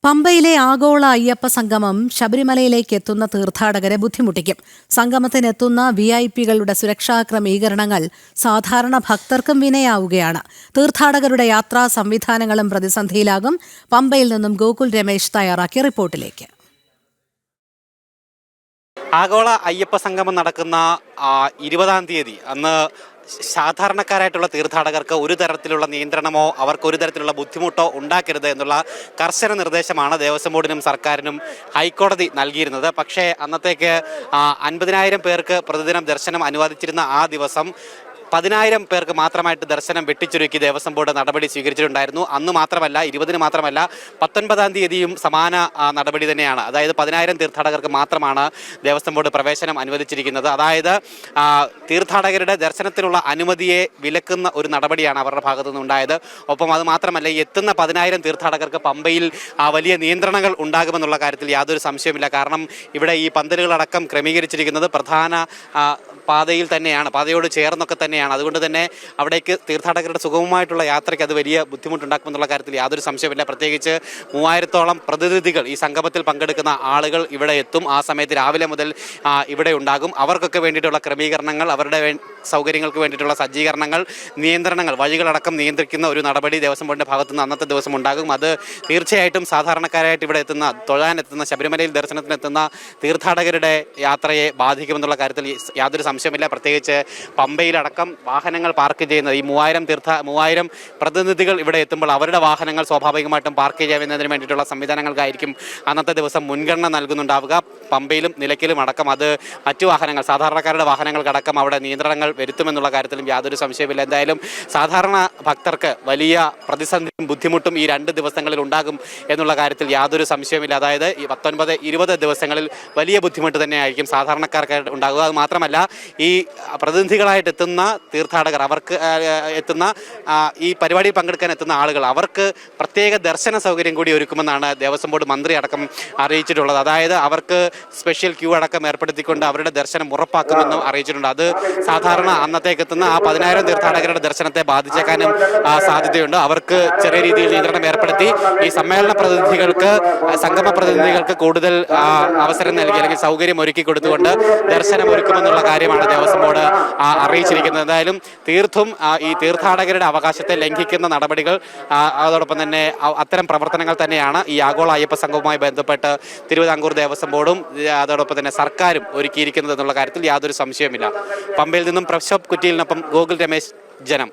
പമ്പയിലെ ആഗോള അയ്യപ്പ സംഗമം ശബരിമലയിലേക്ക് എത്തുന്ന തീർത്ഥാടകരെ ബുദ്ധിമുട്ടിക്കും. സംഗമത്തിനെത്തുന്ന VIP-കളുടെ സുരക്ഷാ ക്രമീകരണങ്ങൾ സാധാരണ ഭക്തർക്കും വിനയാവുകയാണ്. തീർത്ഥാടകരുടെ യാത്രാ സംവിധാനങ്ങളും പ്രതിസന്ധിയിലാകും. പമ്പയിൽ നിന്നും ഗോകുൽ രമേശ് തയ്യാറാക്കിയ റിപ്പോർട്ടിലേക്ക്. ആഗോള അയ്യപ്പ സംഗമം നടക്കുന്ന 20-ാം തീയതി അന്ന് സാധാരണക്കാരായിട്ടുള്ള തീർത്ഥാടകർക്ക് ഒരു തരത്തിലുള്ള നിയന്ത്രണമോ അവർക്ക് ഒരു തരത്തിലുള്ള ബുദ്ധിമുട്ടോ ഉണ്ടാക്കരുത് എന്നുള്ള കർശന നിർദ്ദേശമാണ് ദേവസ്വം ബോർഡിനും സർക്കാരിനും ഹൈക്കോടതി നൽകിയിരുന്നത്. പക്ഷേ അന്നത്തേക്ക് 50,000 പേർക്ക് പ്രതിദിനം ദർശനം അനുവദിച്ചിരുന്ന ആ ദിവസം 10,000 പേർക്ക് മാത്രമായിട്ട് ദർശനം വെട്ടിച്ചുരുക്കി ദേവസ്വം ബോർഡ് നടപടി സ്വീകരിച്ചിട്ടുണ്ടായിരുന്നു. അന്ന് മാത്രമല്ല, 20-ന് മാത്രമല്ല, 19-ാം തീയതിയും സമാന നടപടി തന്നെയാണ്. അതായത് 10,000 തീർത്ഥാടകർക്ക് മാത്രമാണ് ദേവസ്വം ബോർഡ് പ്രവേശനം അനുവദിച്ചിരിക്കുന്നത്. അതായത് തീർത്ഥാടകരുടെ ദർശനത്തിനുള്ള അനുമതിയെ വിലക്കുന്ന ഒരു നടപടിയാണ് അവരുടെ ഭാഗത്തു നിന്നുണ്ടായത്. ഒപ്പം അത് മാത്രമല്ല, എത്തുന്ന 10,000 തീർത്ഥാടകർക്ക് പമ്പയിൽ വലിയ നിയന്ത്രണങ്ങൾ ഉണ്ടാകുമെന്നുള്ള കാര്യത്തിൽ യാതൊരു സംശയമില്ല. കാരണം ഇവിടെ ഈ പന്തലുകളടക്കം ക്രമീകരിച്ചിരിക്കുന്നത് പ്രധാന പാതയിൽ തന്നെയാണ്, പാതയോട് ചേർന്നൊക്കെ തന്നെയാണ്. അതുകൊണ്ട് തന്നെ അവിടേക്ക് തീർത്ഥാടകരുടെ സുഗമമായിട്ടുള്ള യാത്രയ്ക്ക് അത് വലിയ ബുദ്ധിമുട്ടുണ്ടാക്കുമെന്നുള്ള കാര്യത്തിൽ യാതൊരു സംശയമില്ല. പ്രത്യേകിച്ച് 3000-ഓളം പ്രതിനിധികൾ ഈ സംഗമത്തിൽ പങ്കെടുക്കുന്ന ആളുകൾ ഇവിടെ എത്തും. ആ സമയത്ത് രാവിലെ മുതൽ ഇവിടെ ഉണ്ടാകും. അവർക്കൊക്കെ വേണ്ടിയിട്ടുള്ള ക്രമീകരണങ്ങൾ, അവരുടെ സൗകര്യങ്ങൾക്ക് വേണ്ടിയിട്ടുള്ള സജ്ജീകരണങ്ങൾ, നിയന്ത്രണങ്ങൾ, വഴികളടക്കം നിയന്ത്രിക്കുന്ന ഒരു നടപടി ദേവസ്വം ബോർഡിൻ്റെ ഭാഗത്തു നിന്ന് അന്നത്തെ ദിവസം ഉണ്ടാകും. അത് തീർച്ചയായിട്ടും സാധാരണക്കാരായിട്ട് ഇവിടെ എത്തുന്ന, തൊഴാനെത്തുന്ന, ശബരിമലയിൽ ദർശനത്തിനെത്തുന്ന തീർത്ഥാടകരുടെ യാത്രയെ ബാധിക്കുമെന്നുള്ള കാര്യത്തിൽ യാതൊരു സംശയമില്ല. പ്രത്യേകിച്ച് പമ്പയിലടക്കം വാഹനങ്ങൾ പാർക്ക് ചെയ്യുന്നത് ഈ 3000 പ്രതിനിധികൾ ഇവിടെ എത്തുമ്പോൾ അവരുടെ വാഹനങ്ങൾ സ്വാഭാവികമായിട്ടും പാർക്ക് ചെയ്യുന്നതിന് വേണ്ടിയിട്ടുള്ള സംവിധാനങ്ങൾക്കായിരിക്കും അന്നത്തെ ദിവസം മുൻഗണന നൽകുന്നുണ്ടാവുക. പമ്പയിലും നിലയ്ക്കലും അടക്കം അത് മറ്റു വാഹനങ്ങൾ, സാധാരണക്കാരുടെ വാഹനങ്ങൾക്കടക്കം അവിടെ നിയന്ത്രണങ്ങൾ വരുത്തുമെന്നുള്ള കാര്യത്തിലും യാതൊരു സംശയമില്ല. എന്തായാലും സാധാരണ ഭക്തർക്ക് വലിയ പ്രതിസന്ധിയും ബുദ്ധിമുട്ടും ഈ 2 ദിവസങ്ങളിൽ ഉണ്ടാകും എന്നുള്ള കാര്യത്തിൽ യാതൊരു സംശയമില്ല. അതായത് ഈ 19, 20 ദിവസങ്ങളിൽ വലിയ ബുദ്ധിമുട്ട് തന്നെയായിരിക്കും സാധാരണക്കാർക്ക് ഉണ്ടാകുക. അത് മാത്രമല്ല, ഈ പ്രതിനിധികളായിട്ട് എത്തുന്ന തീർത്ഥാടകർ, അവർക്ക് എത്തുന്ന ഈ പരിപാടിയിൽ പങ്കെടുക്കാൻ എത്തുന്ന ആളുകൾ, അവർക്ക് പ്രത്യേക ദർശന സൗകര്യം കൂടി ഒരുക്കുമെന്നാണ് ദേവസ്വം ബോർഡ് മന്ത്രി അടക്കം അറിയിച്ചിട്ടുള്ളത്. അതായത് അവർക്ക് സ്പെഷ്യൽ ക്യൂ അടക്കം ഏർപ്പെടുത്തിക്കൊണ്ട് അവരുടെ ദർശനം ഉറപ്പാക്കുമെന്നും അറിയിച്ചിട്ടുണ്ട്. അത് സാധാരണ അന്നത്തേക്ക് എത്തുന്ന 10,000 തീർത്ഥാടകരുടെ ദർശനത്തെ ബാധിച്ചേക്കാനും സാധ്യതയുണ്ട്. അവർക്ക് ചെറിയ രീതിയിൽ നിയന്ത്രണം ഏർപ്പെടുത്തി ഈ സമ്മേളന പ്രതിനിധികൾക്ക്, സംഗമ പ്രതിനിധികൾക്ക് കൂടുതൽ അവസരം നൽകി അല്ലെങ്കിൽ സൗകര്യം ഒരുക്കി കൊടുത്തുകൊണ്ട് ദർശനം ഒരുക്കുമെന്നുള്ള കാര്യമാണ് ദേവസ്വം ബോർഡ് അറിയിച്ചിരിക്കുന്നത്. എന്തായാലും തീർത്തും ഈ തീർത്ഥാടകരുടെ അവകാശത്തെ ലംഘിക്കുന്ന നടപടികൾ, അതോടൊപ്പം തന്നെ അത്തരം പ്രവർത്തനങ്ങൾ തന്നെയാണ് ഈ ആഗോള അയ്യപ്പ സംഘവുമായി ബന്ധപ്പെട്ട് തിരുവിതാംകൂർ ദേവസ്വം ബോർഡും അതോടൊപ്പം തന്നെ സർക്കാരും ഒരുക്കിയിരിക്കുന്നത് എന്നുള്ള കാര്യത്തിൽ യാതൊരു സംശയവുമില്ല. പമ്പയിൽ നിന്നും പ്രശോഭ് കുറ്റിയിലിനൊപ്പം ഗോകുൽ രമേശ്, ജനം.